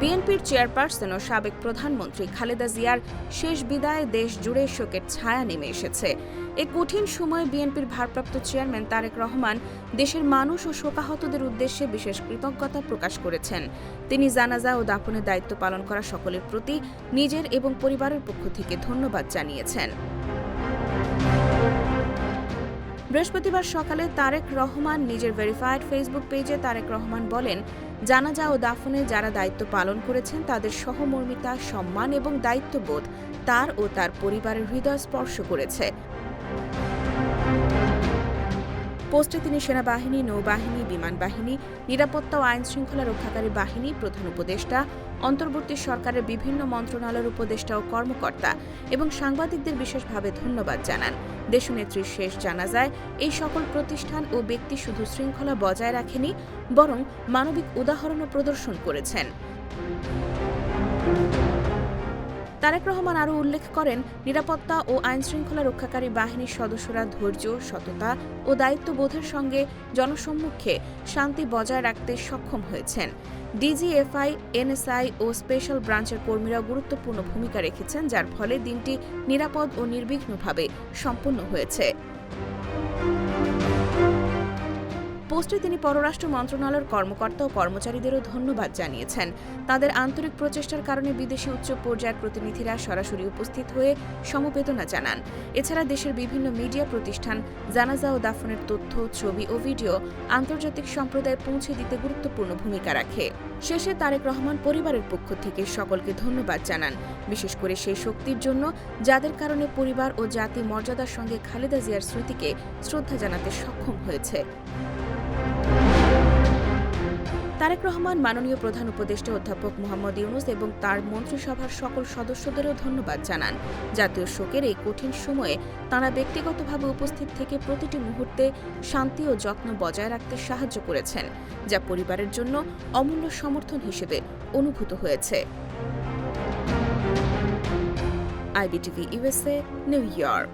বিএনপির চেয়ারপারসন ও সাবেক প্রধানমন্ত্রী খালেদা জিয়ার শেষ বিদায়ে দেশ জুড়ে শোকের ছায়া নেমে এসেছে। এই কঠিন সময়ে বিএনপির ভারপ্রাপ্ত চেয়ারম্যান তারেক রহমান দেশের মানুষ ও শোকাহতদের উদ্দেশ্যে বিশেষ কৃতজ্ঞতা প্রকাশ করেছেন। তিনি জানাজা ও দাফনের দায়িত্ব পালন করা সকলের প্রতি নিজের এবং পরিবারের পক্ষ থেকে ধন্যবাদ জানিয়েছেন। বৃহস্পতিবার সকালে তারেক রহমান নিজের ভেরিফাইড ফেসবুক পেজে তারেক রহমান বলেন, জানাজা ও দাফনে যারা দায়িত্ব পালন করেছেন তাদের সহমর্মিতা, সম্মান এবং দায়িত্ববোধ তার ও তার পরিবারের হৃদয় স্পর্শ করেছে। পোস্টে তিনি সেনাবাহিনী, নৌবাহিনী, বিমান বাহিনী, নিরাপত্তা ও আইন শৃঙ্খলা রক্ষাকারী বাহিনী, প্রধান উপদেষ্টা, অন্তর্বর্তী সরকারের বিভিন্ন মন্ত্রণালয়ের উপদেষ্টা ও কর্মকর্তা এবং সাংবাদিকদের বিশেষভাবে ধন্যবাদ জানান। দেশনেত্রীর শেষ জানাজায় এই সকল প্রতিষ্ঠান ও ব্যক্তি শুধু শৃঙ্খলা বজায় রাখেনি, বরং মানবিক উদাহরণও প্রদর্শন করেছেন। তারেক রহমান আরও উল্লেখ করেন, নিরাপত্তা ও আইনশৃঙ্খলা রক্ষাকারী বাহিনীর সদস্যরা ধৈর্য, সততা ও দায়িত্ববোধের সঙ্গে জনসম্মুখে শান্তি বজায় রাখতে সক্ষম হয়েছেন। ডিজিএফআই, এনএসআই ও স্পেশাল ব্রাঞ্চের কর্মীরা গুরুত্বপূর্ণ ভূমিকা রেখেছেন, যার ফলে দিনটি নিরাপদ ও নির্বিঘ্নভাবে সম্পন্ন হয়েছে। পোস্টে তিনি পররাষ্ট্র মন্ত্রণালয়ের কর্মকর্তা ও কর্মচারীদেরও ধন্যবাদ জানিয়েছেন। তাদের আন্তরিক প্রচেষ্টার কারণে বিদেশি উচ্চ পর্যায়ের প্রতিনিধিরা সরাসরি উপস্থিত হয়ে সমবেদনা জানান। এছাড়া দেশের বিভিন্ন মিডিয়া প্রতিষ্ঠান জানাজা ও দাফনের তথ্য, ছবি ও ভিডিও আন্তর্জাতিক সম্প্রদায়ে পৌঁছে দিতে গুরুত্বপূর্ণ ভূমিকা রাখে। শেষে তারেক রহমান পরিবারের পক্ষ থেকে সকলকে ধন্যবাদ জানান, বিশেষ করে সেই শক্তির জন্য যাদের কারণে পরিবার ও জাতি মর্যাদার সঙ্গে খালেদা জিয়ার স্মৃতিকে শ্রদ্ধা জানাতে সক্ষম হয়েছে। তারেক রহমান মাননীয় প্রধান উপদেষ্টা অধ্যাপক মোহাম্মদ ইউনূস এবং তার মন্ত্রিসভার সকল সদস্যদেরও ধন্যবাদ জানান। জাতীয় শোকের এই কঠিন সময়ে তাঁরা ব্যক্তিগতভাবে উপস্থিত থেকে প্রতিটি মুহূর্তে শান্তি ও যত্ন বজায় রাখতে সাহায্য করেছেন, যা পরিবারের জন্য অমূল্য সমর্থন হিসেবে অনুভূত হয়েছে। IBTV USA, new York.